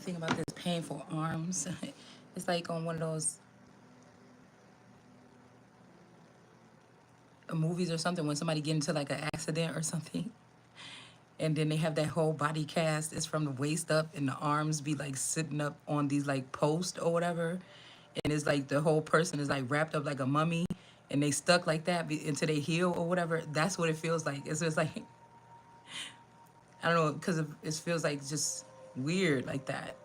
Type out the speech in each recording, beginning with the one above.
think about this painful arms. It's like on one of those movies or something when somebody get into like an accident or something. And then they have that whole body cast. It's from the waist up and the arms be like sitting up on these like posts or whatever. And it's like the whole person is like wrapped up like a mummy and they stuck like that until they heal or whatever. That's what it feels like. It's just like, I don't know, because it feels like just weird like that.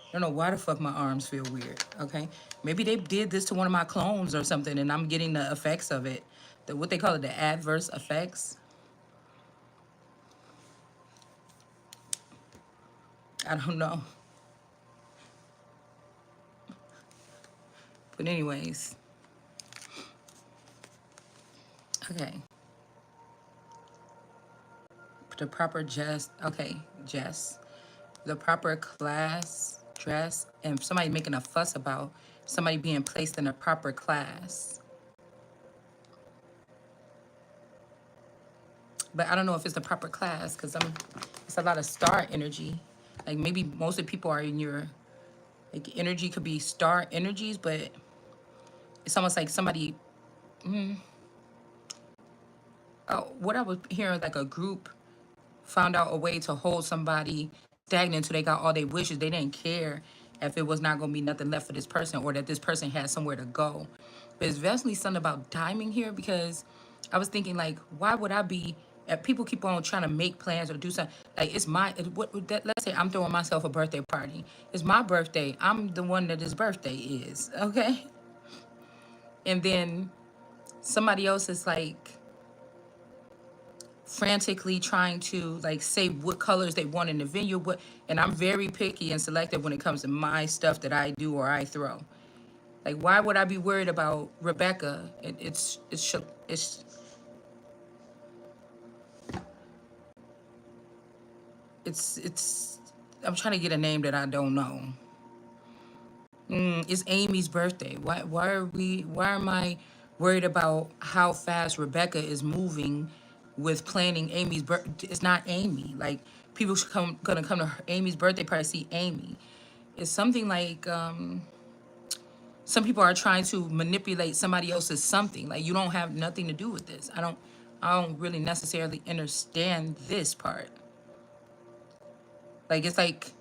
I don't know why the fuck my arms feel weird, okay? Maybe they did this to one of my clones or something and I'm getting the effects of it. What they call it, the adverse effects. I don't know. But anyways, okay. The proper dress. The proper class, dress, and somebody making a fuss about somebody being placed in a proper class. But I don't know if it's the proper class because it's a lot of star energy. Like maybe most of the people are in your, like energy could be star energies, but it's almost like somebody, what I was hearing, like a group found out a way to hold somebody stagnant until they got all their wishes. They didn't care if it was not going to be nothing left for this person or that this person had somewhere to go. But it's definitely something about timing here because I was thinking like, why would I be, if people keep on trying to make plans or do something, like it's my, let's say I'm throwing myself a birthday party. It's my birthday. I'm the one that his birthday is, okay? And then somebody else is like, frantically trying to like say what colors they want in the venue, and I'm very picky and selective when it comes to my stuff that I do or I throw. Like, why would I be worried about Rebecca? It's I'm trying to get a name that I don't know. It's Amy's birthday. Why am I worried about how fast Rebecca is moving with planning Amy's birthday? It's not Amy. Like, people should gonna come to Amy's birthday party to see Amy. It's something like some people are trying to manipulate somebody else's something. Like, you don't have nothing to do with this. I don't really necessarily understand this part. Like, it's like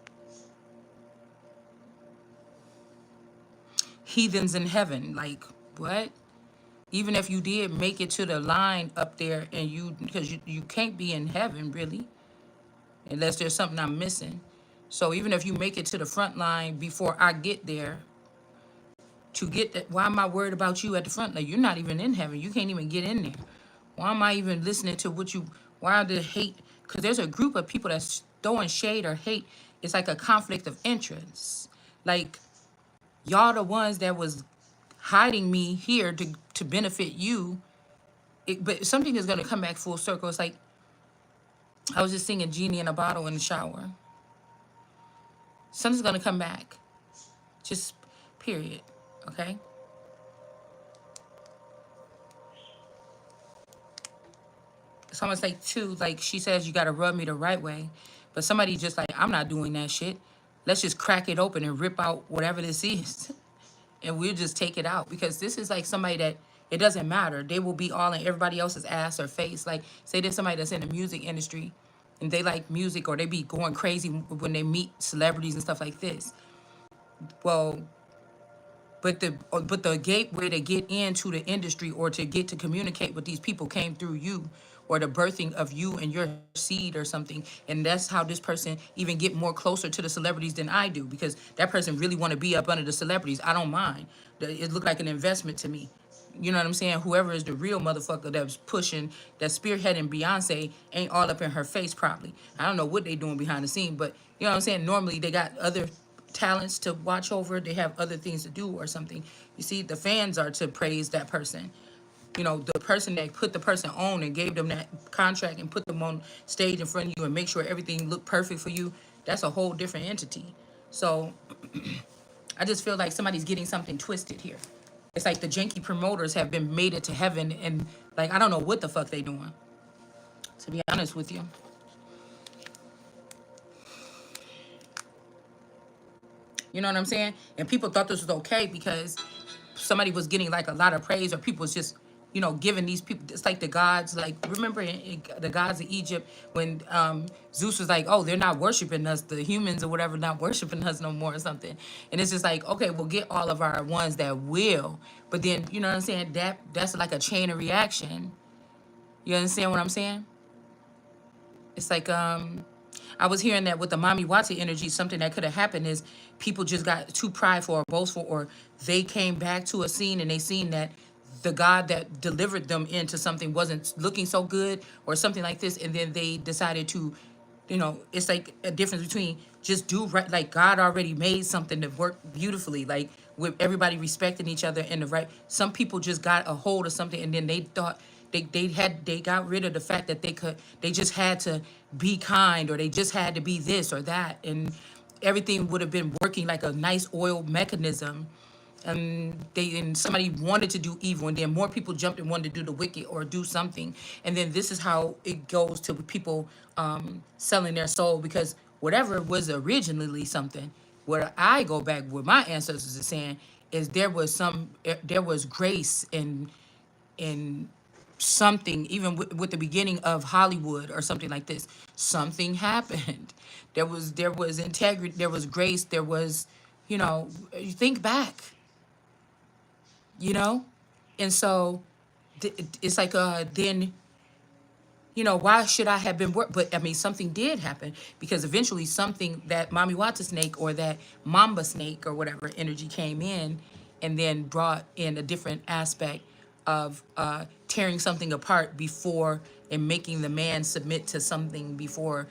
heathens in heaven. Like, what? Even if you did make it to the line up there and because you can't be in heaven really, unless there's something I'm missing. So even if you make it to the front line before I get there, to get that, why am I worried about you at the front? Like, you're not even in heaven. You can't even get in there. Why am I even listening to why are the hate? Because there's a group of people that's throwing shade or hate. It's like a conflict of interest. Like, y'all the ones that was hiding me here to benefit you. But something is going to come back full circle. It's like, I was just singing Genie in a Bottle in the shower. Something's going to come back. Just period. Okay? It's almost like, too, like she says, you got to rub me the right way. But somebody just like, I'm not doing that shit. Let's just crack it open and rip out whatever this is. And we'll just take it out. Because this is like somebody that, it doesn't matter. They will be all in everybody else's ass or face. Like, say there's somebody that's in the music industry and they like music or they be going crazy when they meet celebrities and stuff like this. Well, but the gateway to get into the industry or to get to communicate with these people came through you or the birthing of you and your seed or something. And that's how this person even get more closer to the celebrities than I do, because that person really want to be up under the celebrities. I don't mind. It looked like an investment to me. You know what I'm saying? Whoever is the real motherfucker that's pushing, that's spearheading Beyonce ain't all up in her face probably. I don't know what they doing behind the scene, but you know what I'm saying? Normally they got other talents to watch over. They have other things to do or something. You see, the fans are to praise that person. You know, the person that put the person on and gave them that contract and put them on stage in front of you and make sure everything looked perfect for you, that's a whole different entity. So I just feel like somebody's getting something twisted here. It's like the janky promoters have been made it to heaven, and like, I don't know what the fuck they doing, to be honest with you. You know what I'm saying? And people thought this was okay because somebody was getting like a lot of praise, or people was just, you know, giving these people, it's like the gods, like remember the gods of Egypt when Zeus was like, oh, they're not worshiping us, the humans or whatever not worshiping us no more or something. And it's just like, okay, we'll get all of our ones that will, but then, you know what I'm saying, that's like a chain of reaction. You understand what I'm saying? It's like I was hearing that with the Mommy Watson energy, something that could have happened is people just got too prideful or boastful, or they came back to a scene and they seen that the God that delivered them into something wasn't looking so good or something like this, and then they decided to, you know, it's like a difference between just do right, like God already made something that worked beautifully, like with everybody respecting each other in the right. Some people just got a hold of something and then they thought they got rid of the fact that they just had to be kind, or they just had to be this or that, and everything would have been working like a nice oil mechanism, and somebody wanted to do evil, and then more people jumped and wanted to do the wicked or do something, and then this is how it goes to people selling their soul, because whatever was originally something, where I go back, what my ancestors are saying is there was grace in something, even with the beginning of Hollywood or something like this. Something happened. There was integrity, there was grace, there was, you know, you think back, you know, and so it's like then, you know, why should I have been but I mean something did happen, because eventually something, that Mommy Wata snake or that Mamba snake or whatever energy came in, and then brought in a different aspect of tearing something apart before, and making the man submit to something before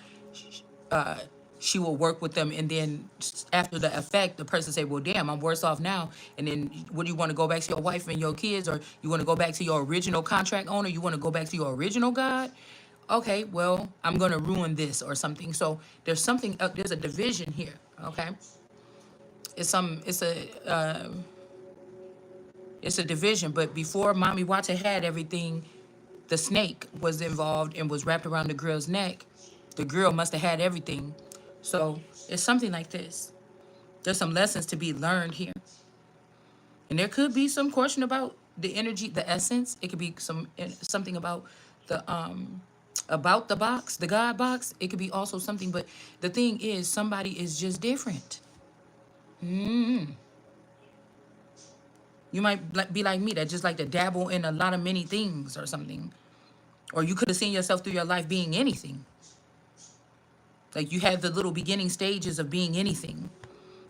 she will work with them, and then after the effect, the person say, well, damn, I'm worse off now. And then what, do you want to go back to your wife and your kids, or you want to go back to your original contract owner, you want to go back to your original God? Okay, well, I'm going to ruin this or something. So there's something there's a division here. Okay, it's a division. But before Mommy Wata had everything, the snake was involved and was wrapped around the girl's neck. The girl must have had everything. So it's something like this. There's some lessons to be learned here. And there could be some question about the energy, the essence. It could be something about the box, the God box. It could be also something, but the thing is, somebody is just different. You might be like me, that just like to dabble in a lot of many things or something. Or you could have seen yourself through your life being anything. Like you had the little beginning stages of being anything.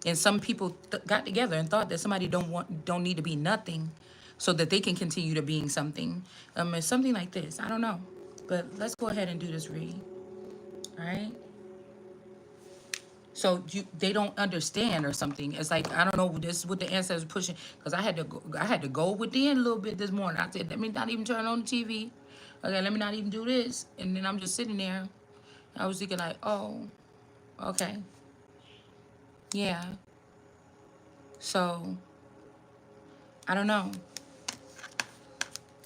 And some people got together and thought that somebody don't need to be nothing, so that they can continue to being something. It's something like this. I don't know, but let's go ahead and do this reading. All right. So they don't understand or something. It's like, I don't know. This is what the ancestors pushing, because I had to go within a little bit this morning. I said, let me not even turn on the TV. Okay, let me not even do this. And then I'm just sitting there. I was thinking like, oh, okay, yeah. So I don't know.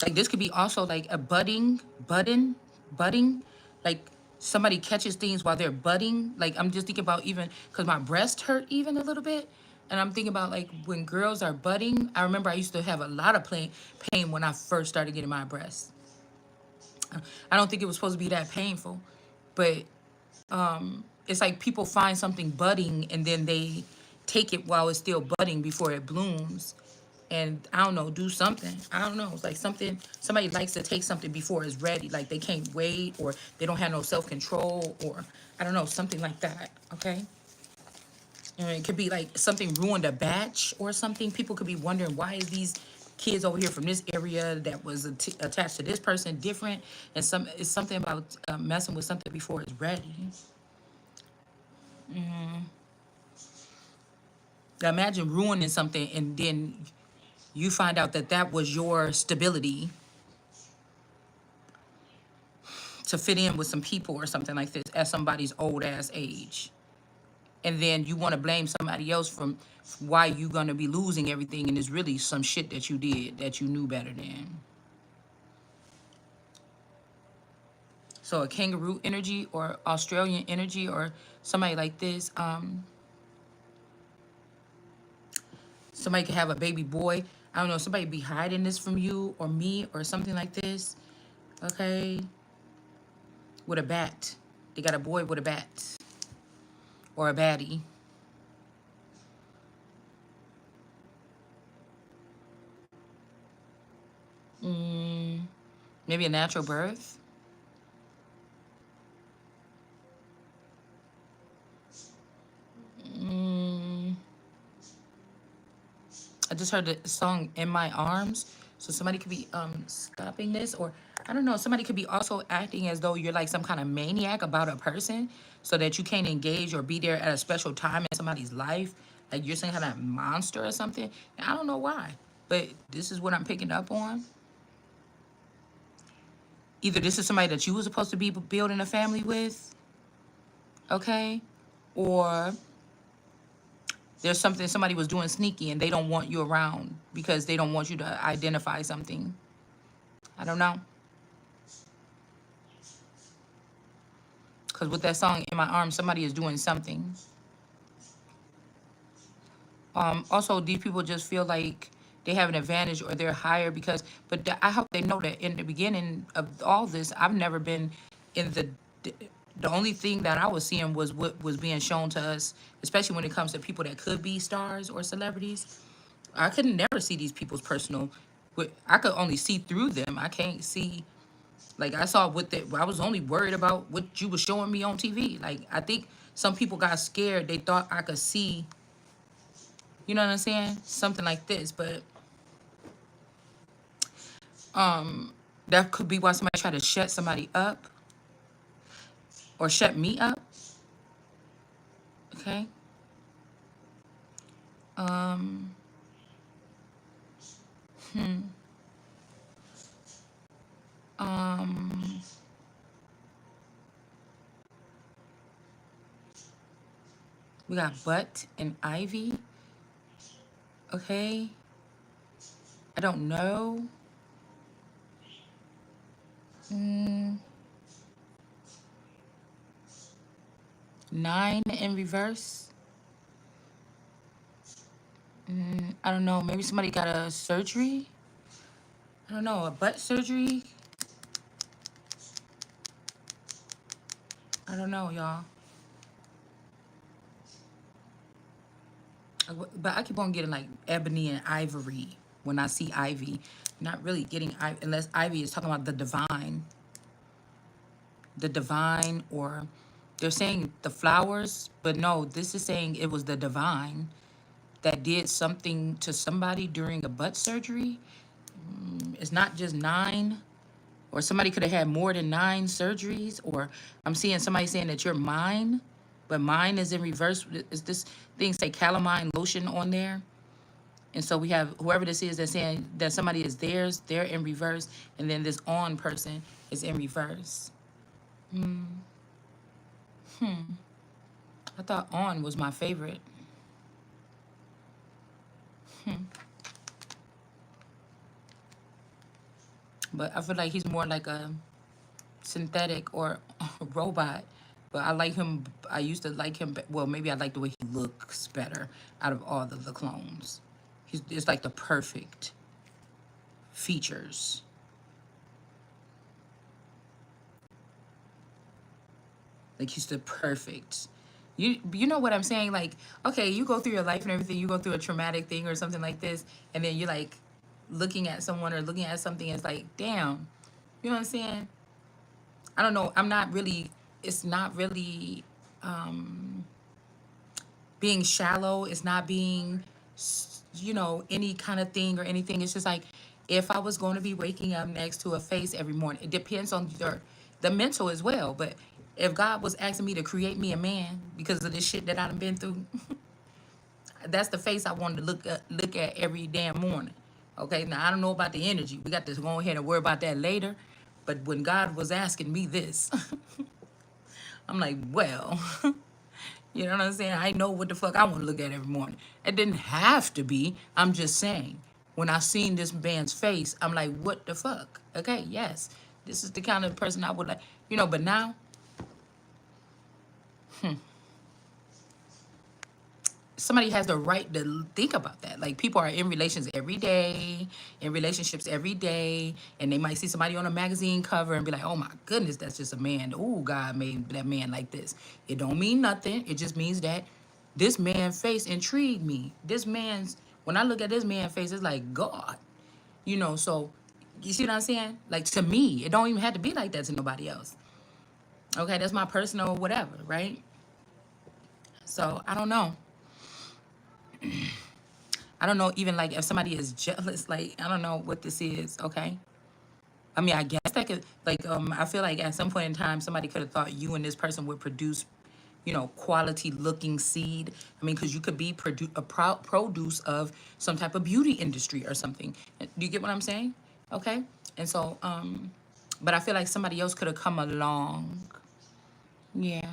Like this could be also like a budding, like somebody catches things while they're budding. Like I'm just thinking about, even because my breast hurt even a little bit, and I'm thinking about like when girls are budding. I remember I used to have a lot of pain when I first started getting my breasts. I don't think it was supposed to be that painful, but it's like people find something budding and then they take it while it's still budding before it blooms, and I don't know, do something. I don't know. It's like somebody likes to take something before it's ready. Like they can't wait, or they don't have no self-control, or I don't know, something like that. Okay. And it could be like something ruined a batch or something. People could be wondering, why is these kids over here from this area that was attached to this person different? And it's something about messing with something before it's ready. Now imagine ruining something and then you find out that that was your stability to fit in with some people or something like this at somebody's old ass age. And then you want to blame somebody else from why you going to be losing everything, and it's really some shit that you did that you knew better than. So a kangaroo energy or Australian energy or somebody like this, Somebody could have a baby boy. I don't know, somebody be hiding this from you or me or something like this. Okay. With a bat. They got a boy with a bat. Or a baddie. Maybe a natural birth. I just heard the song "In My Arms," so somebody could be stopping this, or I don't know. Somebody could be also acting as though you're like some kind of maniac about a person, so that you can't engage or be there at a special time in somebody's life. Like you're some kind of monster or something. And I don't know why, but this is what I'm picking up on. Either this is somebody that you were supposed to be building a family with, okay, or there's something somebody was doing sneaky and they don't want you around because they don't want you to identify something. I don't know. Because with that song "In My Arms," somebody is doing something. Also, these people just feel like they have an advantage or they're higher because, but I hope they know that in the beginning of all this, I've never been in the only thing that I was seeing was what was being shown to us, especially when it comes to people that could be stars or celebrities. I could never see these people's personal, I could only see through them. I can't see, like I saw what the, I was only worried about what you were showing me on TV. Like I think some people got scared. They thought I could see, you know what I'm saying? Something like this, but that could be why somebody tried to shut somebody up or shut me up. Okay. We got Butt and Ivy. Okay. I don't know. 9 in reverse. I don't know. Maybe somebody got a surgery. I don't know. A butt surgery. I don't know, y'all. But I keep on getting like ebony and ivory when I see Ivy. Not really getting unless Ivy is talking about the divine. The divine, or they're saying the flowers, but no, this is saying it was the divine that did something to somebody during a butt surgery. It's not just 9, or somebody could have had more than 9 surgeries, or I'm seeing somebody saying that you're mine, but mine is in reverse. Is this thing say calamine lotion on there? And so we have whoever this is that's saying that somebody is theirs, they're in reverse, and then this on person is in reverse. I thought on was my favorite. But I feel like he's more like a synthetic or a robot. But I like him. I used to like him. Well, maybe I like the way he looks better out of all the clones. It's like the perfect features. Like he's the perfect. You know what I'm saying? Like, okay, you go through your life and everything, you go through a traumatic thing or something like this, and then you're like looking at someone or looking at something, and it's like, damn, you know what I'm saying? I don't know. I'm not really, it's not really being shallow. It's not being, any kind of thing or anything. It's just like, if I was going to be waking up next to a face every morning, it depends on the mental as well. But if God was asking me to create me a man because of this shit that I've been through, that's the face I wanted to look at every damn morning. Okay, now I don't know about the energy. We got to go ahead and worry about that later. But when God was asking me this, I'm like, well, you know what I'm saying? I know what the fuck I want to look at every morning. It didn't have to be. I'm just saying. When I seen this man's face, I'm like, what the fuck? Okay, yes. This is the kind of person I would like, but now somebody has the right to think about that. Like people are in relations every day, in relationships every day, and they might see somebody on a magazine cover and be like, "Oh my goodness, that's just a man. Oh, God made that man like this." It don't mean nothing. It just means that this man's face intrigued me. This man's when I look at this man's face, it's like God, you know. So you see what I'm saying? Like to me, it don't even have to be like that to nobody else. Okay, that's my personal whatever, right? So I don't know. I don't know even like if somebody is jealous, like I don't know what this is, okay? I mean, I guess that could like I feel like at some point in time somebody could have thought you and this person would produce, you know, quality looking seed. I mean, because you could be produce of some type of beauty industry or something. Do you get what I'm saying? Okay? And so but I feel like somebody else could have come along. Yeah.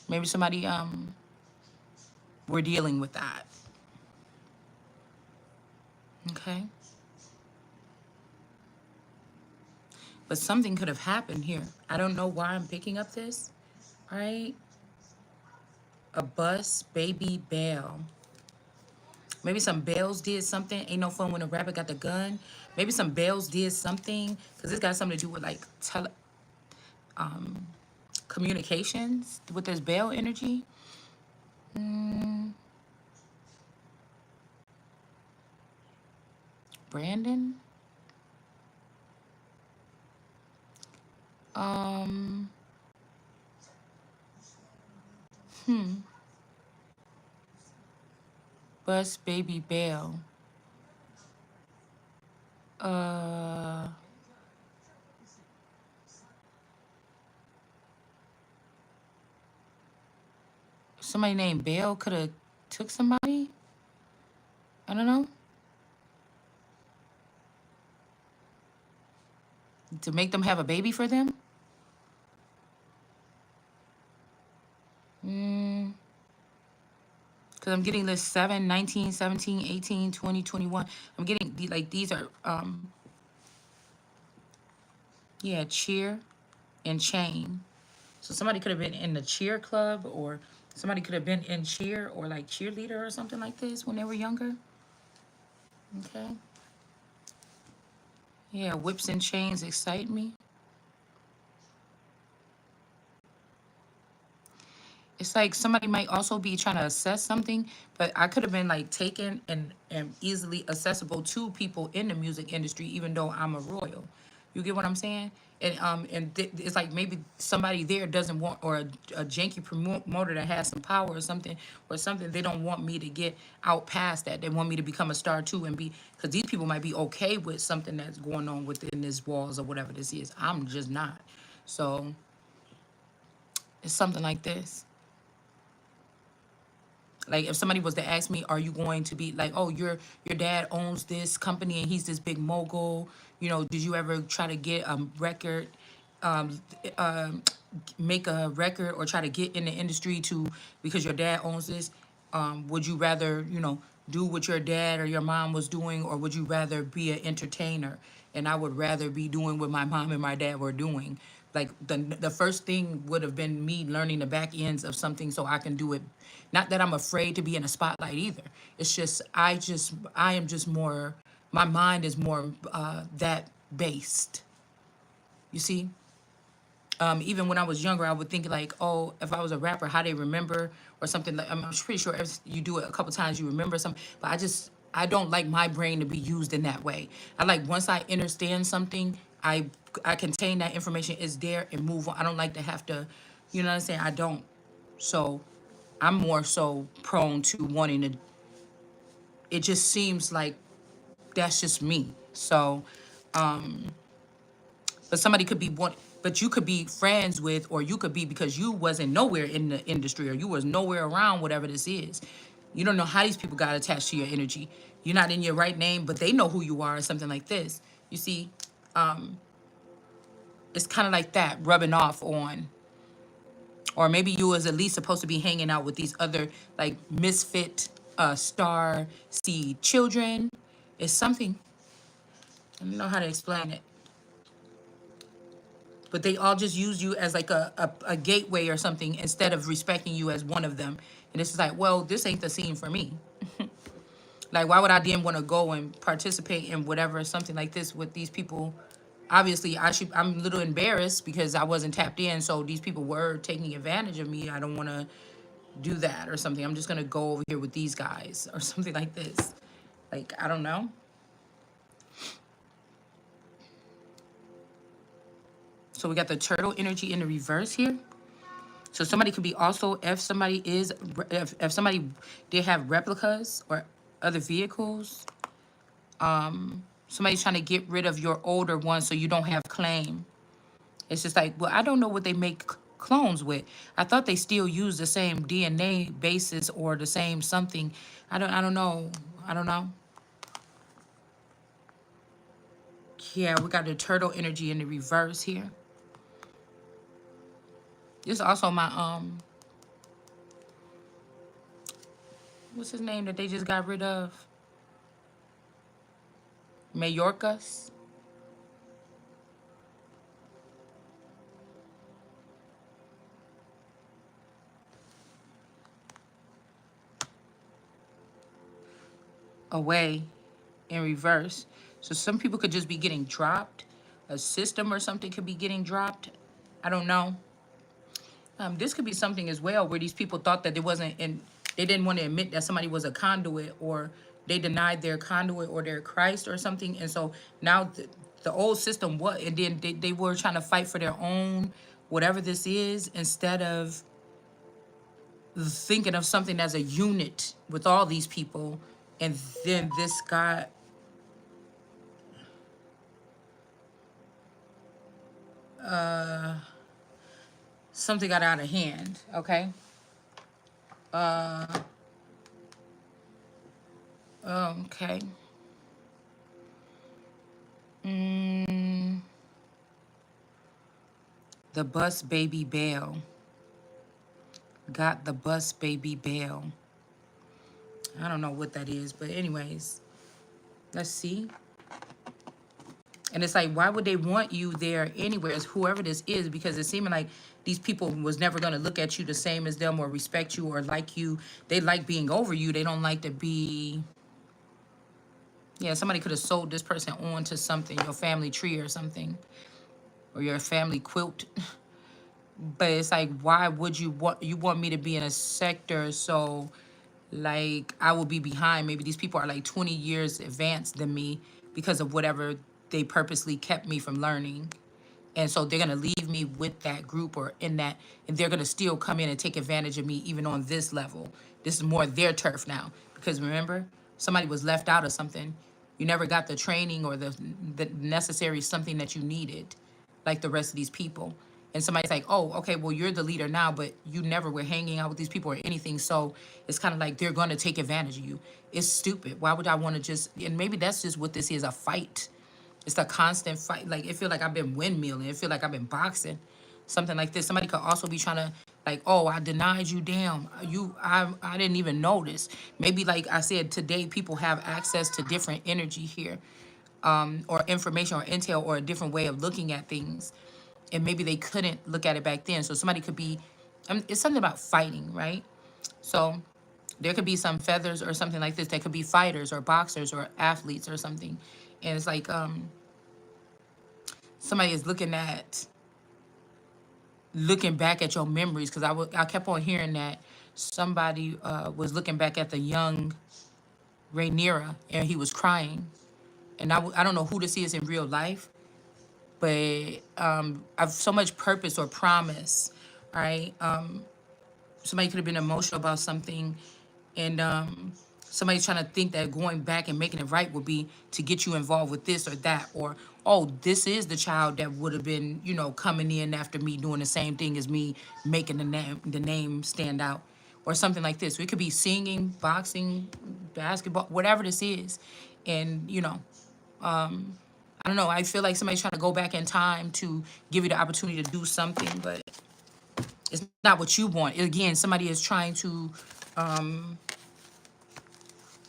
Maybe somebody we're dealing with that. Okay? But something could have happened here. I don't know why I'm picking up this, right? A bus, baby, bell. Maybe some bells did something. Ain't no fun when a rabbit got the gun. Maybe some bells did something because this got something to do with like communications with this bell energy. Brandon. Um. Bus, baby, bell. Uh. Somebody named Bell could have took somebody. I don't know, to make them have a baby for them. Because I'm getting this 7, 19, 17, 18, 20, 21. I'm getting, like, these are, yeah, cheer and chain. So somebody could have been in the cheer club or somebody could have been in cheer or like cheerleader or something like this when they were younger. Okay. Yeah, whips and chains excite me. It's like somebody might also be trying to assess something, but I could have been like taken and easily accessible to people in the music industry, even though I'm a royal. You get what I'm saying? And it's like maybe somebody there doesn't want, or a janky promoter that has some power or something. They don't want me to get out past that. They want me to become a star too and be, because these people might be okay with something that's going on within this walls or whatever this is. I'm just not. So it's something like this. Like if somebody was to ask me, are you going to be like, oh, your dad owns this company and he's this big mogul, you know, did you ever try to get a record, um, make a record or try to get in the industry to, because your dad owns this, would you rather, you know, do what your dad or your mom was doing, or would you rather be an entertainer? And I would rather be doing what my mom and my dad were doing. Like the first thing would have been me learning the back ends of something so I can do it. Not that I'm afraid to be in a spotlight either. It's just I am just more, my mind is more that based. You see? Even when I was younger, I would think like, oh, if I was a rapper, how they remember or something. Like, I'm pretty sure if you do it a couple times, you remember something. But I don't like my brain to be used in that way. I like once I understand something, I contain that information is there and move on. I don't like to have to, you know what I'm saying? I don't. So I'm more so prone to wanting to. It just seems like that's just me. So but somebody could be one, but you could be friends with, or you could be because you wasn't nowhere in the industry or you was nowhere around whatever this is. You don't know how these people got attached to your energy. You're not in your right name, but they know who you are or something like this. You see, it's kind of like that rubbing off on, or maybe you was at least supposed to be hanging out with these other like misfit star seed children. It's something. I don't know how to explain it. But they all just use you as like a gateway or something instead of respecting you as one of them And it's just like, well, this ain't the scene for me. Like, why would I then want to go and participate in whatever, something like this with these people? Obviously, I'm a little embarrassed because I wasn't tapped in. So these people were taking advantage of me. I don't want to do that or something. I'm just going to go over here with these guys or something like this. Like, I don't know. So we got the turtle energy in the reverse here. So somebody could be also, if somebody did have replicas or other vehicles, somebody's trying to get rid of your older one so you don't have claim. It's just like, well, I don't know what they make clones with. I thought they still use the same DNA basis or the same something. I don't know. I don't know. Yeah, we got the turtle energy in the reverse here. This is also my what's his name that they just got rid of? Mayorkas. Away in reverse. So some people could just be getting dropped. A system or something could be getting dropped. I don't know. This could be something as well where these people thought that it wasn't, and they didn't want to admit that somebody was a conduit, or they denied their conduit or their Christ or something. And so now the old system, and then they were trying to fight for their own, whatever this is, instead of thinking of something as a unit with all these people. And then this got, something got out of hand, okay? Okay. The bus baby bail. Got the bus baby bail. I don't know what that is, but anyways, let's see. And it's like, why would they want you there anyways, whoever this is? Because it's seeming like these people was never going to look at you the same as them or respect you or like you. They like being over you. They don't like to be... Yeah, somebody could have sold this person on to something, your family tree or something, or your family quilt. But it's like, why would you want me to be in a sector so like I will be behind? Maybe these people are like 20 years advanced than me because of whatever they purposely kept me from learning. And so they're gonna leave me with that group or in that, and they're gonna still come in and take advantage of me even on this level. This is more their turf now. Because remember, somebody was left out of something. You never got the training or the necessary something that you needed, like the rest of these people. And somebody's like, oh, okay, well, you're the leader now, but you never were hanging out with these people or anything. So it's kind of like they're gonna take advantage of you. It's stupid. Why would I wanna just, and maybe that's just what this is, a fight. It's a constant fight. Like, it feel like I've been windmilling. It feel like I've been boxing. Something like this. Somebody could also be trying to, like, oh, I denied you. Damn, I didn't even notice. Maybe, like I said, today people have access to different energy here, or information or intel or a different way of looking at things. And maybe they couldn't look at it back then. So somebody could be, it's something about fighting, right? So there could be some feathers or something like this. That could be fighters or boxers or athletes or something. And it's like, somebody is looking back at your memories, because I kept on hearing that somebody was looking back at the young Rhaenyra and he was crying. And I don't know who this is in real life, but I've so much purpose or promise, right? Somebody could have been emotional about something, and somebody's trying to think that going back and making it right would be to get you involved with this or that, or oh, this is the child that would have been, coming in after me doing the same thing as me, making the name stand out, or something like this. It could be singing, boxing, basketball, whatever this is. And I don't know, I feel like somebody's trying to go back in time to give you the opportunity to do something, but it's not what you want. Again, somebody is trying to,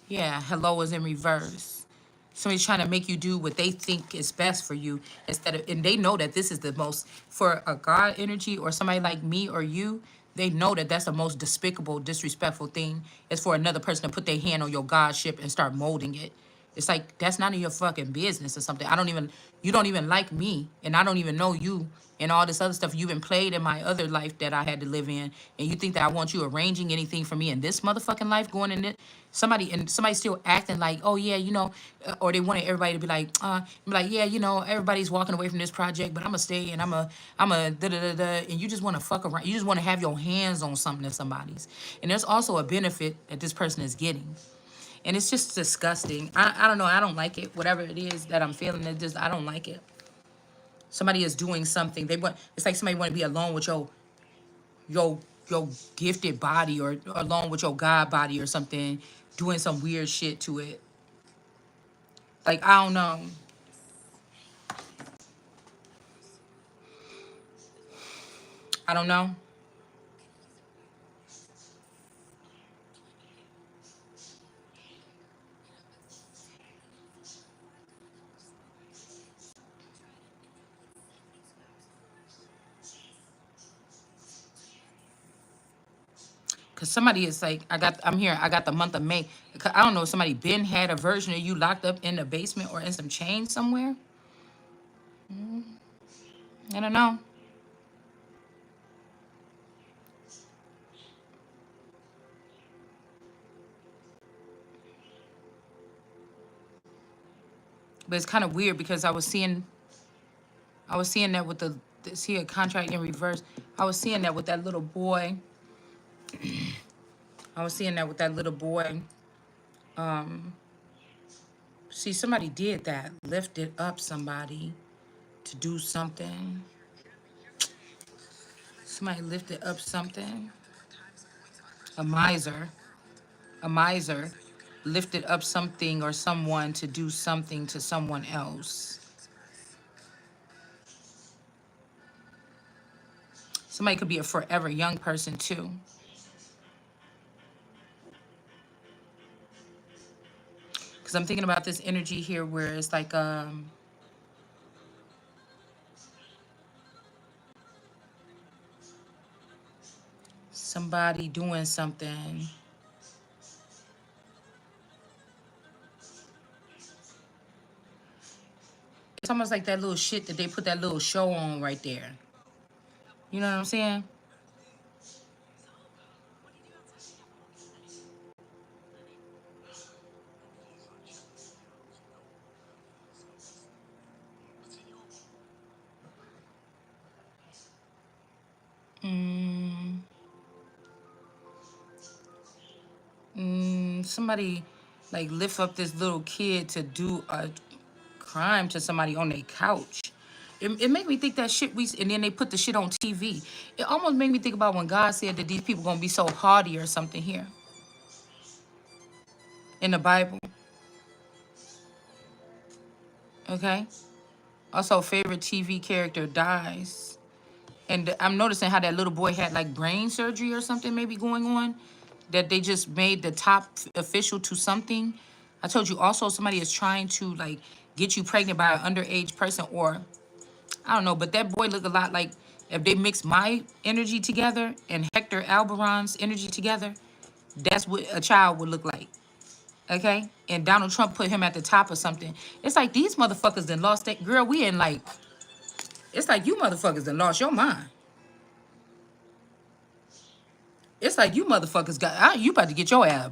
yeah, hello is in reverse. Somebody's trying to make you do what they think is best for you and they know that this is the most, for a God energy or somebody like me or you, they know that that's the most despicable, disrespectful thing is for another person to put their hand on your godship and start molding it. It's like that's none of your fucking business or something. I don't even, you don't even like me, and I don't even know you, and all this other stuff you've been played in my other life that I had to live in, and you think that I want you arranging anything for me in this motherfucking life going in it? Somebody still acting like, oh yeah, you know, or they wanted everybody to be like, yeah, you know, everybody's walking away from this project, but I'm gonna stay and I'm a da da da da, and you just want to fuck around. You just want to have your hands on something that somebody's, and there's also a benefit that this person is getting. And it's just disgusting. I don't know. I don't like it. Whatever it is that I'm feeling, it just I don't like it. Somebody is doing something. They want. It's like somebody want to be alone with your your gifted body or alone with your God body or something, doing some weird shit to it. Like I don't know. I don't know. Cause somebody is like, I'm here. I got the month of May. I don't know if somebody been had a version of you locked up in the basement or in some chains somewhere. I don't know. But it's kind of weird because I was seeing that with the see a contract in reverse. I was seeing that with that little boy. I was seeing that with that little boy. See, somebody did that, lifted up somebody to do something. Somebody lifted up something. A miser, a miser, lifted up something or someone to do something to someone else. Somebody could be a forever young person too. Because I'm thinking about this energy here where it's like somebody doing something. It's almost like that little shit that they put that little show on right there. You know what I'm saying? Mm, somebody like lift up this little kid to do a crime to somebody on their couch. It made me think that shit and then they put the shit on TV. It almost made me think about when God said that these people gonna be so hardy or something here in the Bible. Okay. Also, favorite TV character dies. And I'm noticing how that little boy had like brain surgery or something maybe going on. That they just made the top official to something. I told you also somebody is trying to like get you pregnant by an underage person or I don't know, but that boy looked a lot like if they mix my energy together and Hector Alberon's energy together, that's what a child would look like. Okay? And Donald Trump put him at the top of something. It's like these motherfuckers done lost that girl. We in like it's like you motherfuckers done lost your mind. It's like you motherfuckers you about to get your ass.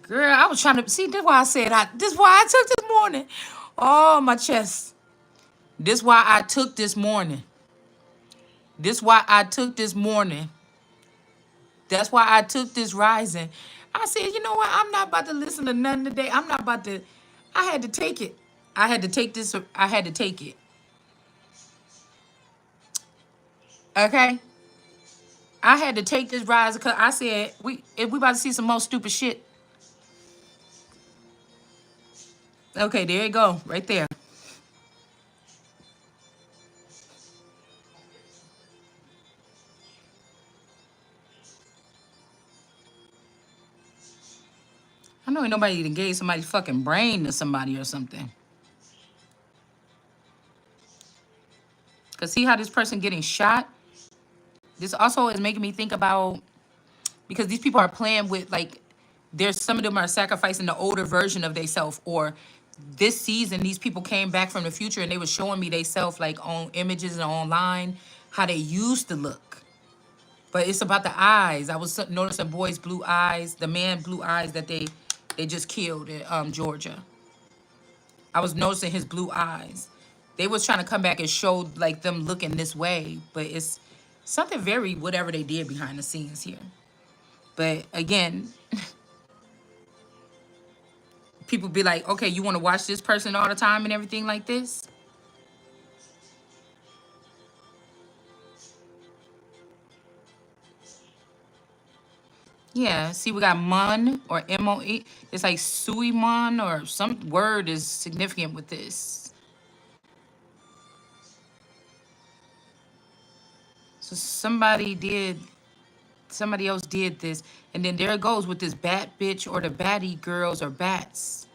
Girl, I was trying to see. This why I said this why I took this morning. Oh, my chest. This why I took this morning. This why I took this morning. That's why I took this rising. I said, you know what? I'm not about to listen to nothing today. I'm not about to. I had to take it. I had to take this. I had to take it. Okay. I had to take this rise because I said if we about to see some more stupid shit. Okay, there you go, right there. I know ain't nobody even gave somebody's fucking brain to somebody or something. Cause see how this person getting shot? This also is making me think about, because these people are playing with, like, there's some of them are sacrificing the older version of theyself, or this season these people came back from the future and they were showing me they self, like, on images and online, how they used to look. But it's about the eyes. I was noticing boys blue eyes, the man blue eyes that they just killed in Georgia. I was noticing his blue eyes. They was trying to come back and show, like, them looking this way, but it's something very whatever they did behind the scenes here. But again, people be like, okay, you want to watch this person all the time and everything like this? Yeah, see, we got Mon or MOE. It's like Suimon or some word is significant with this. So somebody else did this. And then there it goes with this bat bitch or the baddie girls or bats.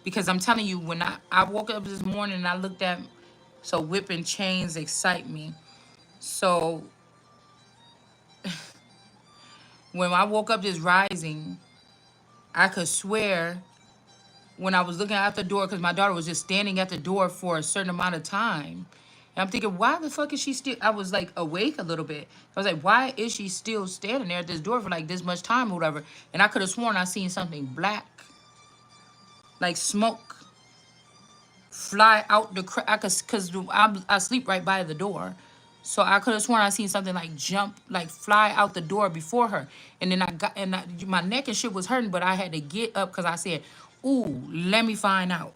Because I'm telling you, when I woke up this morning and I looked at, so whipping chains excite me. So when I woke up this rising, I could swear when I was looking out the door, because my daughter was just standing at the door for a certain amount of time. And I'm thinking, why the fuck is she still? I was like awake a little bit. I was like, why is she still standing there at this door for like this much time or whatever? And I could have sworn I seen something black, like smoke, fly out the crack. Cause I sleep right by the door. So I could have sworn I seen something like jump, like fly out the door before her. And then my neck and shit was hurting, but I had to get up because I said, ooh, let me find out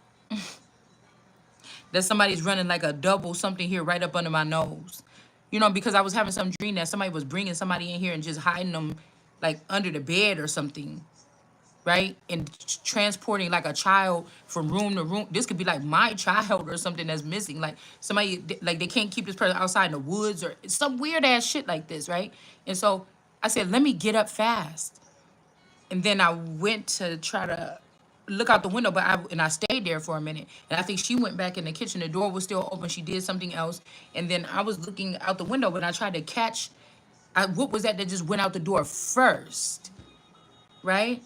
that somebody's running like a double something here right up under my nose. You know, because I was having some dream that somebody was bringing somebody in here and just hiding them like under the bed or something, right? And transporting like a child from room to room. This could be like my child or something that's missing. Like somebody, like they can't keep this person outside in the woods or some weird ass shit like this, right? And so I said, let me get up fast. And then I went to try to look out the window, but I stayed there for a minute. And I think she went back in the kitchen. The door was still open. She did something else. And then I was looking out the window, but I tried to catch, what was that just went out the door first, right?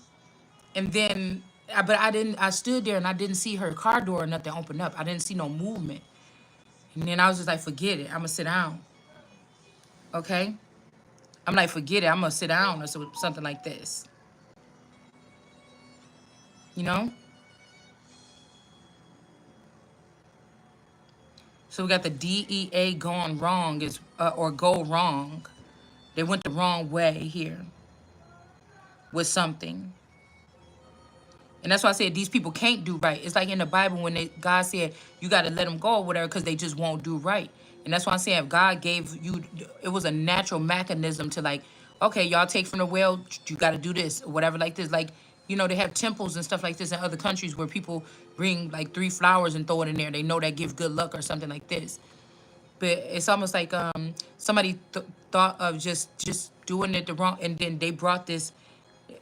And then, but I stood there and I didn't see her car door or nothing open up. I didn't see no movement. And then I was just like, forget it. I'm going to sit down. Okay? I'm like, forget it. I'm going to sit down or something like this. You know? So we got the DEA gone wrong, or go wrong. They went the wrong way here with something. And that's why I said these people can't do right. It's like in the Bible when God said you got to let them go or whatever because they just won't do right. And that's why I'm saying if God gave you, it was a natural mechanism to like, okay, y'all take from the well, you got to do this or whatever like this. Like, you know, they have temples and stuff like this in other countries where people bring like 3 flowers and throw it in there. They know that give good luck or something like this. But it's almost like somebody thought of just doing it the wrong, and then they brought this.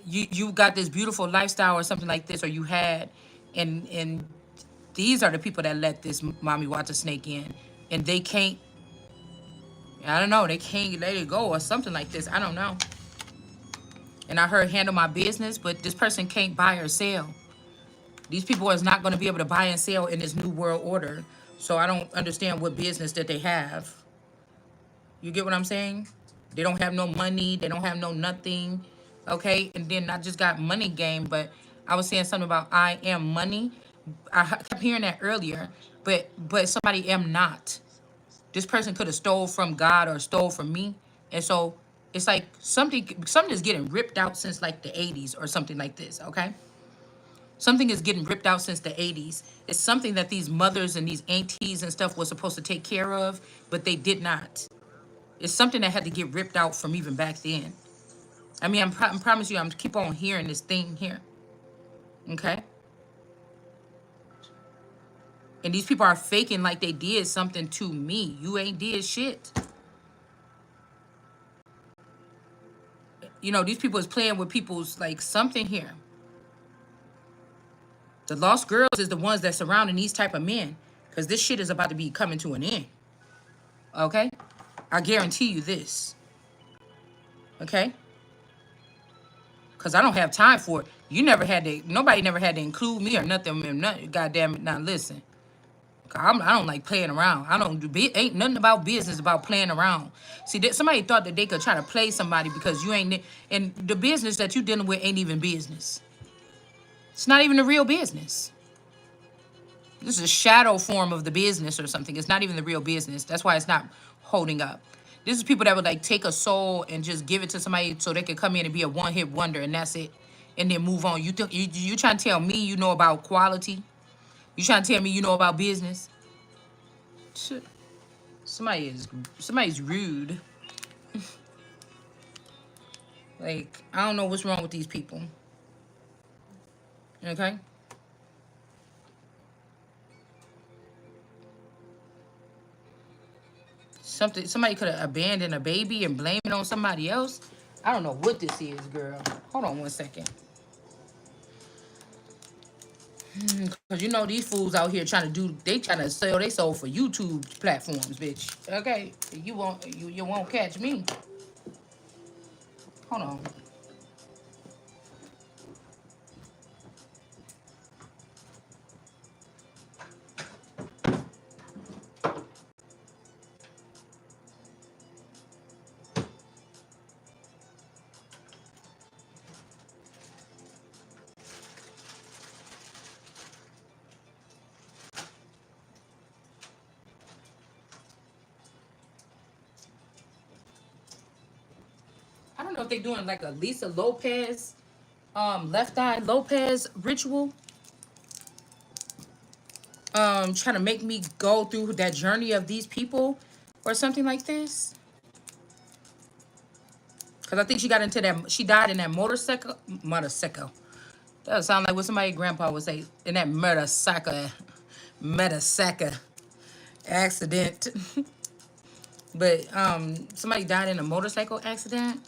You got this beautiful lifestyle or something like this, or you had, and these are the people that let this mommy watch a snake in, and they can't. I don't know. They can't let it go or something like this. I don't know. And I heard handle my business, but this person can't buy or sell. These people is not going to be able to buy and sell in this new world order. So I don't understand what business that they have. You get what I'm saying? They don't have no money. They don't have no nothing. Okay? And then I just got money game, but I was saying something about I am money. I kept hearing that earlier, but somebody am not. This person could have stole from God or stole from me. And so it's like something is getting ripped out since like the 80s or something like this, okay? Something is getting ripped out since the 80s. It's something that these mothers and these aunties and stuff were supposed to take care of, but they did not. It's something that had to get ripped out from even back then. I mean, I promise you, I'm keep on hearing this thing here. Okay? And these people are faking like they did something to me. You ain't did shit. You know, these people is playing with people's, like, something here. The lost girls is the ones that surrounding these type of men. Because this shit is about to be coming to an end. Okay? I guarantee you this. Okay? Because I don't have time for it. You never had to, nobody never had to include me or nothing. Nothing, goddamn it. Now listen. I don't like playing around. I don't do, ain't nothing about business about playing around. See, that somebody thought that they could try to play somebody because you ain't, and the business that you dealing with ain't even business. It's not even a real business. This is a shadow form of the business or something. It's not even the real business. That's why it's not holding up. This is people that would like take a soul and just give it to somebody so they could come in and be a one-hit wonder and that's it, and then move on. You trying to tell me you know about quality? You trying to tell me you know about business? Shit. Somebody's rude. Like I don't know what's wrong with these people. Okay. Somebody could have abandoned a baby and blame it on somebody else. I don't know what this is, girl. Hold on 1 second. Cause you know these fools out here trying to do, they trying to sell they soul for YouTube platforms, bitch. Okay, you won't catch me. Hold on. I don't know if they doing like a Lisa Lopez, Left Eye Lopez ritual. Trying to make me go through that journey of these people, or something like this. Cause I think she got into that. She died in that motorcycle. That would sound like what somebody grandpa would say in that motorcycle accident. But somebody died in a motorcycle accident,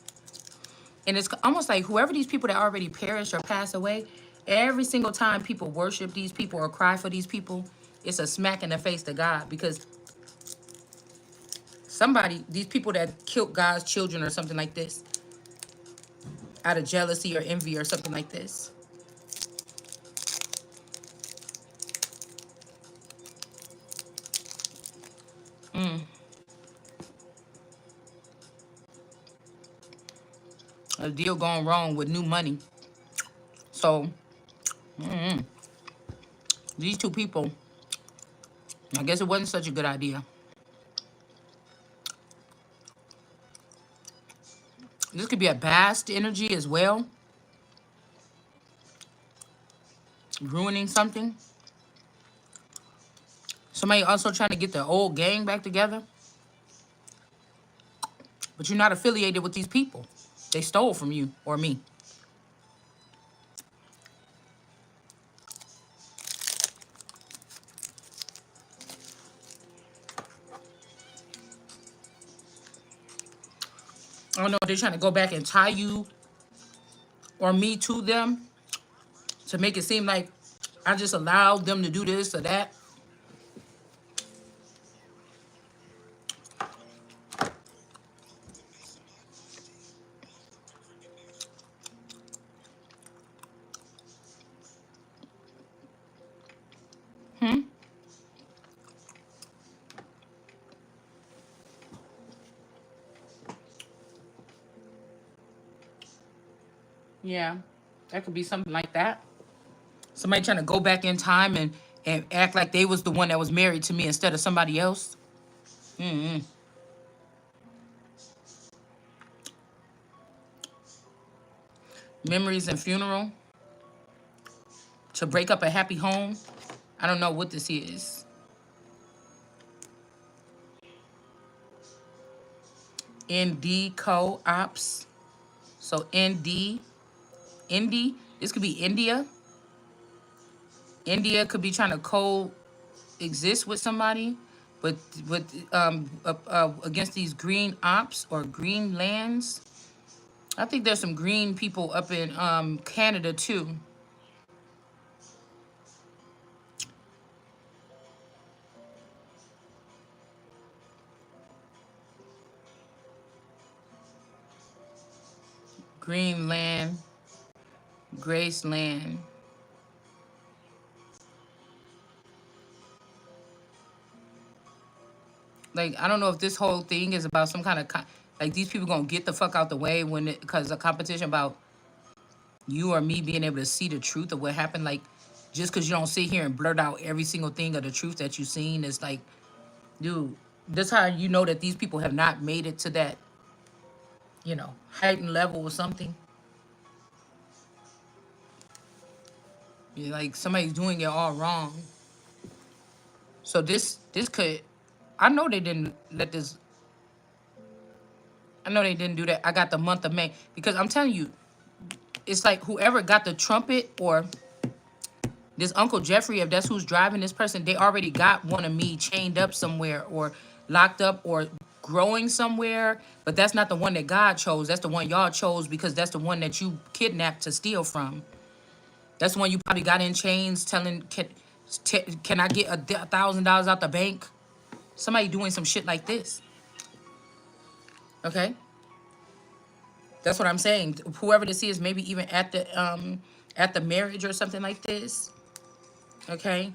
and it's almost like whoever these people that already perished or passed away, every single time people worship these people or cry for these people, it's a smack in the face to God, because somebody, these people that killed God's children or something like this, out of jealousy or envy or something like this. A deal gone wrong with new money. So these two people, I guess it wasn't such a good idea. This could be a past energy as well, ruining something. Somebody also trying to get the old gang back together, but you're not affiliated with these people. They stole from you or me. I don't know if they're trying to go back and tie you or me to them to make it seem like I just allowed them to do this or that. Yeah, that could be something like that. Somebody trying to go back in time and act like they was the one that was married to me instead of somebody else. Memories and funeral to break up a happy home. I don't know what this is. ND co-ops. So Indy. This could be India. India could be trying to coexist with somebody, but with against these green ops or green lands. I think there's some green people up in Canada too. Greenland, Graceland. Like, I don't know if this whole thing is about some kind of like these people gonna get the fuck out the way when it because a competition about you or me being able to see the truth of what happened. Like, just because you don't sit here and blurt out every single thing of the truth that you've seen is like, dude, that's how you know that these people have not made it to that, heightened level or something. Like somebody's doing it all wrong. So this could, I know they didn't let this. I know they didn't do that. I got the month of May because I'm telling you, it's like whoever got the trumpet or this Uncle Jeffrey, if that's who's driving this person, they already got one of me chained up somewhere or locked up or growing somewhere. But that's not the one that God chose. That's the one y'all chose because that's the one that you kidnapped to steal from. That's the one you probably got in chains telling, can I get $1,000 out the bank? Somebody doing some shit like this. Okay? That's what I'm saying. Whoever this is, maybe even at the marriage or something like this. Okay?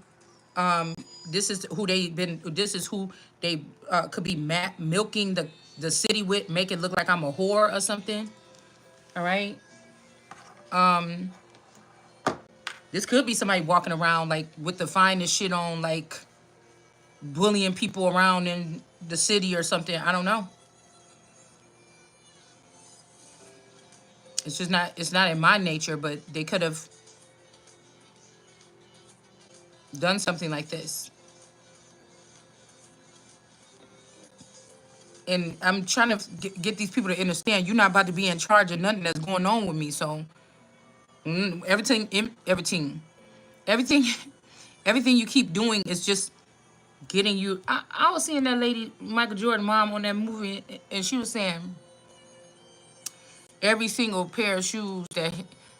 This is who they been. This is who they could be milking the city with, make it look like I'm a whore or something. All right. This could be somebody walking around like with the finest shit on, like bullying people around in the city or something. I don't know. It's just not. It's not in my nature, but they could have done something like this. And I'm trying to get these people to understand you're not about to be in charge of nothing that's going on with me. So everything, everything you keep doing is just getting you. I was seeing that lady, Michael Jordan mom, on that movie, and she was saying every single pair of shoes that,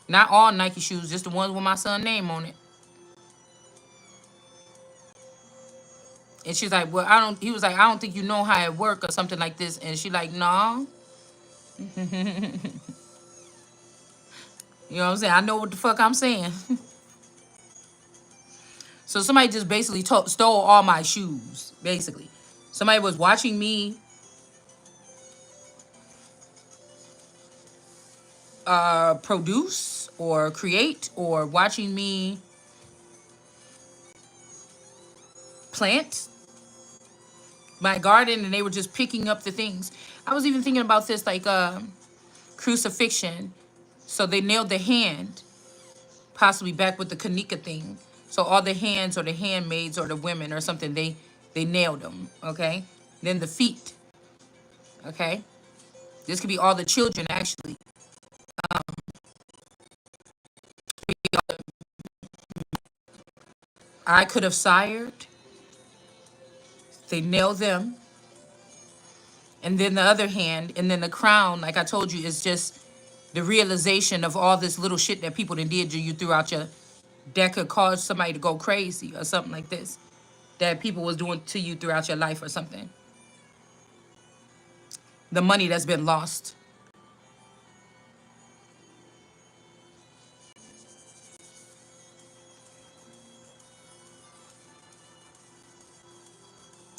not all Nike shoes, just the ones with my son's name on it. And she's like, well, I don't. He was like, I don't think you know how it work or something like this. And she like, no. You know what I'm saying? I know what the fuck I'm saying. So somebody just basically stole all my shoes. Basically, somebody was watching me produce or create, or watching me plant my garden, and they were just picking up the things. I was even thinking about this, like crucifixion. So they nailed the hand, possibly back with the Kanika thing. So all the hands or the handmaids or the women or something, they nailed them. Okay. Then the feet. Okay. This could be all the children actually. I could have sired. They nailed them. And then the other hand, and then the crown, like I told you, is just the realization of all this little shit that people done did to you throughout your, that could cause somebody to go crazy or something like this, that people was doing to you throughout your life or something. The money that's been lost.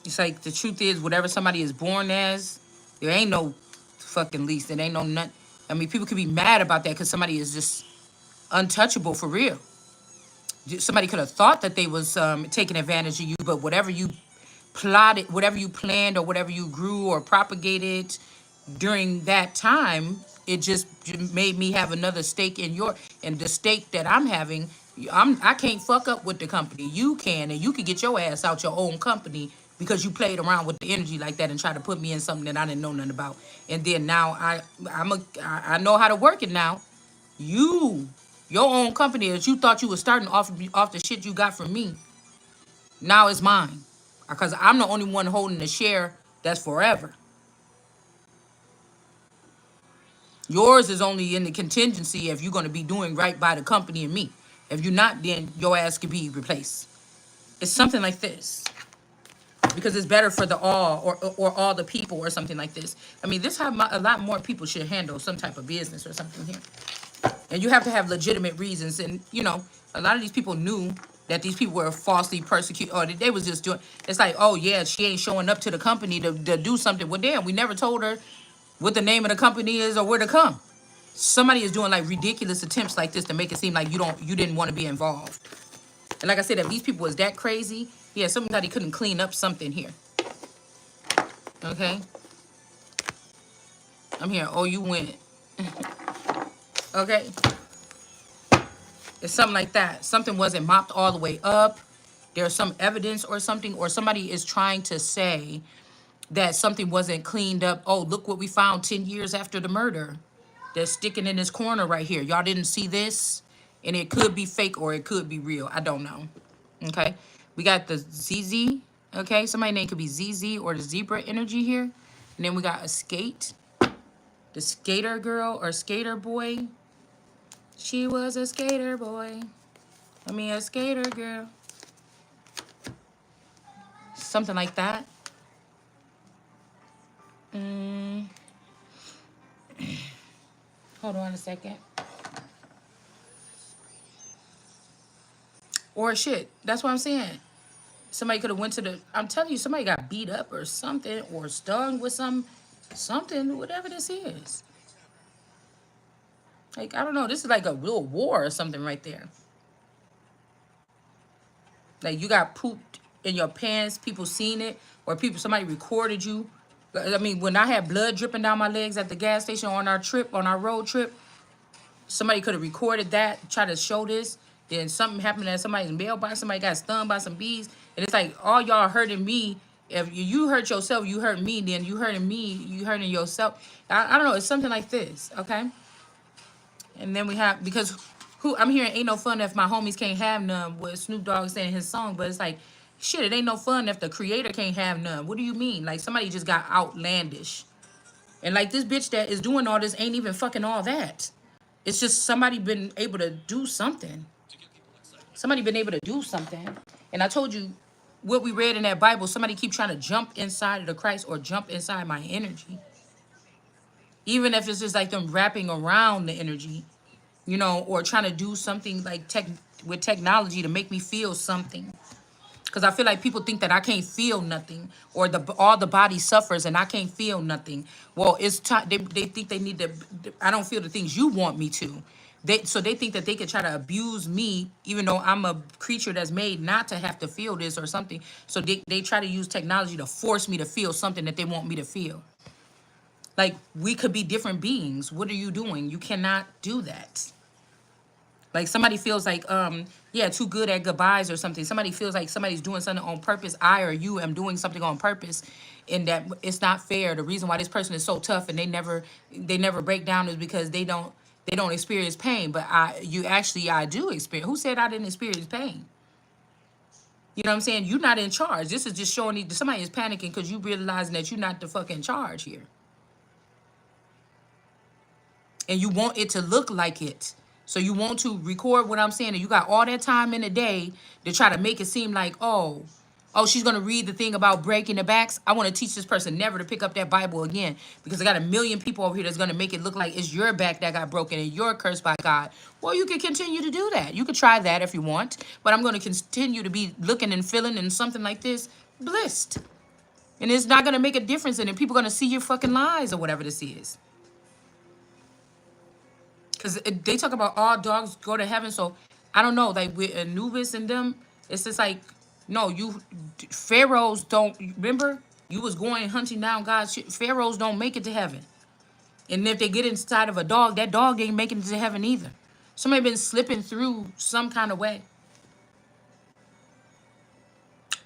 It's like the truth is, whatever somebody is born as, there ain't no fucking lease. There ain't no none. I mean, people could be mad about that because somebody is just untouchable for real. Somebody could have thought that they was taking advantage of you, but whatever you plotted, whatever you planned, or whatever you grew or propagated during that time, it just made me have another stake in your, and the stake that I'm having. I can't fuck up with the company. You can, and you can get your ass out your own company because you played around with the energy like that and tried to put me in something that I didn't know nothing about. And then now I know how to work it now. You, your own company that you thought you was starting off the shit you got from me, now it's mine. Because I'm the only one holding the share that's forever. Yours is only in the contingency if you're going to be doing right by the company and me. If you're not, then your ass could be replaced. It's something like this. because it's better for the all or all the people or something like this. I mean, this how a lot more people should handle some type of business or something here. And you have to have legitimate reasons. And, you know, a lot of these people knew that these people were falsely persecuted, or that they was just doing, it's like, oh yeah, she ain't showing up to the company to do something. Well, damn, we never told her what the name of the company is or where to come. Somebody is doing like ridiculous attempts like this to make it seem like you didn't want to be involved. And like I said, if these people was that crazy, yeah, somebody couldn't clean up something here. Okay? I'm here. Oh, you went. Okay? It's something like that. Something wasn't mopped all the way up. There's some evidence or something, or somebody is trying to say that something wasn't cleaned up. Oh, look what we found 10 years after the murder. They're sticking in this corner right here. Y'all didn't see this? And it could be fake or it could be real. I don't know. Okay? We got the ZZ. Okay? Somebody's name could be ZZ or the zebra energy here. And then we got a skate. The skater girl or skater boy. She was a skater boy. I mean, a skater girl. Something like that. Hold on a second. Or shit. That's what I'm saying. Somebody could have went to the... I'm telling you, somebody got beat up or something. Or stung with something. Whatever this is. Like, I don't know. This is like a real war or something right there. Like, you got pooped in your pants. People seen it. Or somebody recorded you. I mean, when I had blood dripping down my legs at the gas station on our road trip, somebody could have recorded that, try to show this. Then something happened at somebody's mailbox. Somebody got stung by some bees. And it's like, all y'all hurting me. If you hurt yourself, you hurt me. Then you hurting me, you hurting yourself. I don't know. It's something like this, okay? And then we have, because I'm hearing ain't no fun if my homies can't have none, with Snoop Dogg saying his song. But it's like, shit, it ain't no fun if the creator can't have none. What do you mean? Like, somebody just got outlandish. And like, this bitch that is doing all this ain't even fucking all that. It's just somebody been able to do something. Somebody been able to do something. And I told you what we read in that Bible. Somebody keep trying to jump inside of the Christ or jump inside my energy. Even if it's just like them wrapping around the energy, you know, or trying to do something like with technology to make me feel something. Because I feel like people think that I can't feel nothing, or all the body suffers and I can't feel nothing. Well, it's time. They think they need to. I don't feel the things you want me to. So they think that they could try to abuse me, even though I'm a creature that's made not to have to feel this or something. So they try to use technology to force me to feel something that they want me to feel. Like, we could be different beings. What are you doing? You cannot do that. Like, somebody feels like, yeah, too good at goodbyes or something. Somebody feels like somebody's doing something on purpose. I or you am doing something on purpose, and that it's not fair. The reason why this person is so tough and they never break down is because they don't experience pain. But I do experience. Who said I didn't experience pain? You know what I'm saying? You're not in charge. This is just showing you somebody is panicking because you realizing that you're not the fucking charge here. And you want it to look like it. So you want to record what I'm saying, and you got all that time in the day to try to make it seem like, oh, she's going to read the thing about breaking the backs. I want to teach this person never to pick up that Bible again, because I got a million people over here that's going to make it look like it's your back that got broken and you're cursed by God. Well, you can continue to do that. You can try that if you want, but I'm going to continue to be looking and feeling in something like this blissed. And it's not going to make a difference, and then people are going to see your fucking lies or whatever this is. Because they talk about all dogs go to heaven. So I don't know, like with Anubis and them, it's just like, no, pharaohs don't, remember? You was going hunting down God's shit. Pharaohs don't make it to heaven. And if they get inside of a dog, that dog ain't making it to heaven either. Somebody been slipping through some kind of way.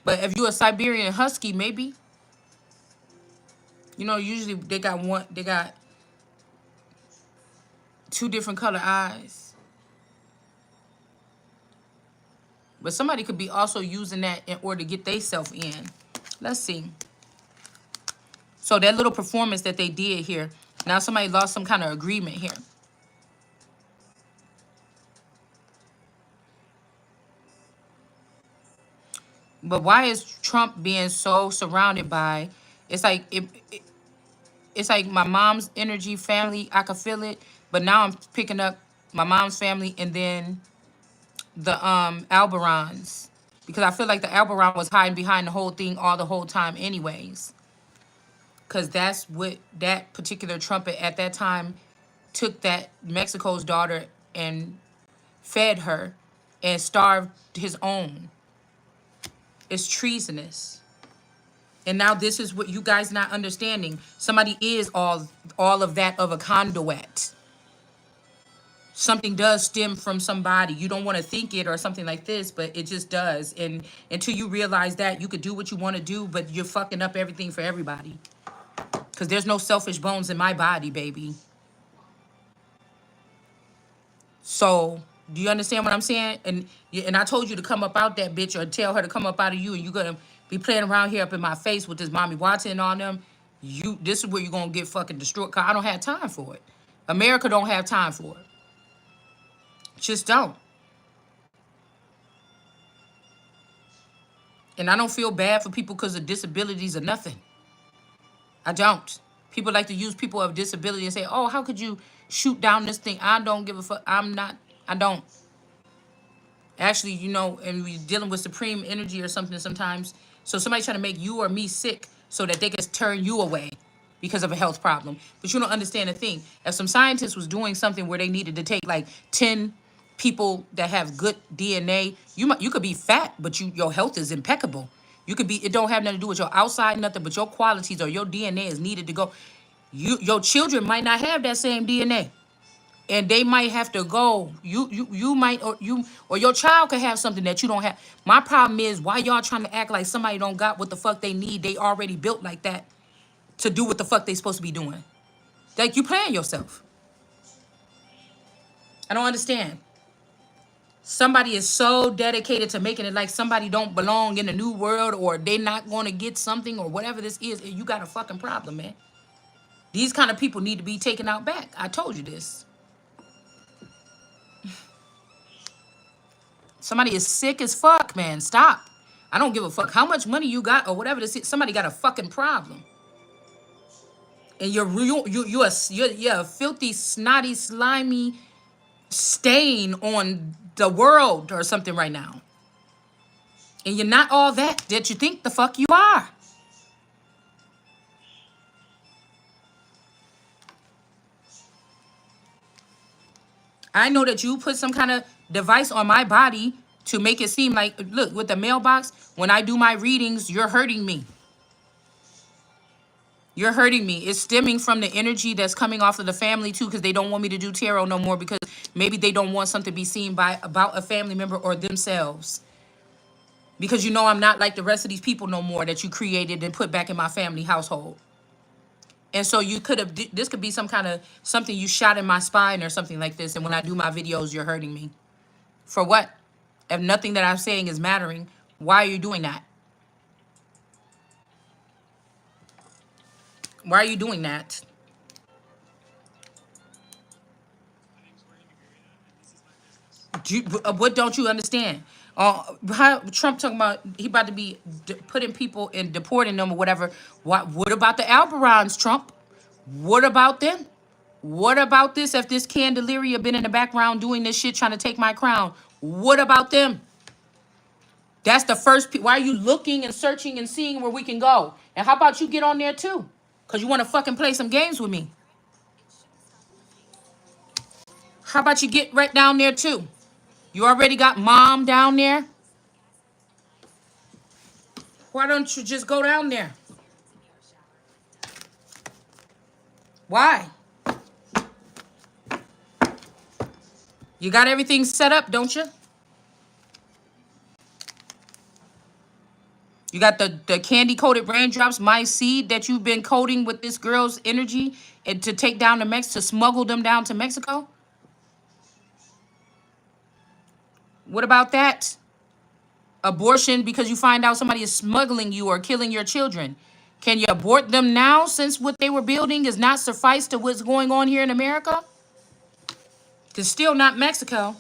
But if you're a Siberian Husky, maybe. You know, usually they got two different color eyes. But somebody could be also using that in order to get themselves in. Let's see. So that little performance that they did here, now somebody lost some kind of agreement here. But why is Trump being so surrounded by? It's like it's like my mom's energy, family. I could feel it, but now I'm picking up my mom's family and then the Alberons, because I feel like the Alberon was hiding behind the whole thing all the whole time, anyways. Because that's what that particular trumpet at that time took that Mexico's daughter and fed her and starved his own. It's treasonous. And now this is what you guys not understanding. Somebody is all of that of a conduit. Something does stem from somebody. You don't want to think it or something like this, but it just does. And until you realize that, you could do what you want to do, but you're fucking up everything for everybody. Because there's no selfish bones in my body, baby. So, do you understand what I'm saying? And I told you to come up out that bitch or tell her to come up out of you, and you're going to be playing around here up in my face with this Mommy Watson and all them. This is where you're going to get fucking destroyed, because I don't have time for it. America don't have time for it. Just don't. And I don't feel bad for people because of disabilities or nothing. I don't. People like to use people of disability and say, oh, how could you shoot down this thing? I don't give a fuck. I don't. Actually, and we're dealing with supreme energy or something sometimes. So somebody's trying to make you or me sick so that they can turn you away because of a health problem. But you don't understand a thing. If some scientist was doing something where they needed to take like 10 people that have good DNA, you could be fat, but your health is impeccable. You could be, it don't have nothing to do with your outside, nothing, but your qualities or your DNA is needed to go. Your children might not have that same DNA. And they might have to go. You might, or your child could have something that you don't have. My problem is, why y'all trying to act like somebody don't got what the fuck they need? They already built like that to do what the fuck they supposed to be doing. Like, you playing yourself. I don't understand. Somebody is so dedicated to making it like somebody don't belong in the new world, or they not going to get something, or whatever this is. You got a fucking problem, man. These kind of people need to be taken out back. I told you this. Somebody is sick as fuck, man. Stop. I don't give a fuck how much money you got or whatever this is. Somebody got a fucking problem. And you're a filthy, snotty, slimy stain on the world or something right now. And you're not all that you think the fuck you are. I know that you put some kind of device on my body to make it seem like, look, with the mailbox, when I do my readings, you're hurting me. You're hurting me. It's stemming from the energy that's coming off of the family too, because they don't want me to do tarot no more, because maybe they don't want something to be seen about a family member or themselves. Because I'm not like the rest of these people no more that you created and put back in my family household. And so you could have, this could be some kind of something you shot in my spine or something like this. And when I do my videos, you're hurting me. For what? If nothing that I'm saying is mattering, why are you doing that? Why are you doing that? What don't you understand? How Trump talking about he about to be putting people and deporting them or whatever. What about the Alberons, Trump? What about them? What about this? If this Candelaria been in the background doing this shit, trying to take my crown, what about them? That's the first. Why are you looking and searching and seeing where we can go? And how about you get on there too? Because you want to fucking play some games with me. How about you get right down there too? You already got mom down there. Why don't you just go down there? Why? You got everything set up, don't you? You got the candy-coated raindrops, my seed that you've been coating with this girl's energy and to take down to Mexico, to smuggle them down to Mexico? What about that? Abortion because you find out somebody is smuggling you or killing your children. Can you abort them now since what they were building is not suffice to what's going on here in America? It's still not Mexico.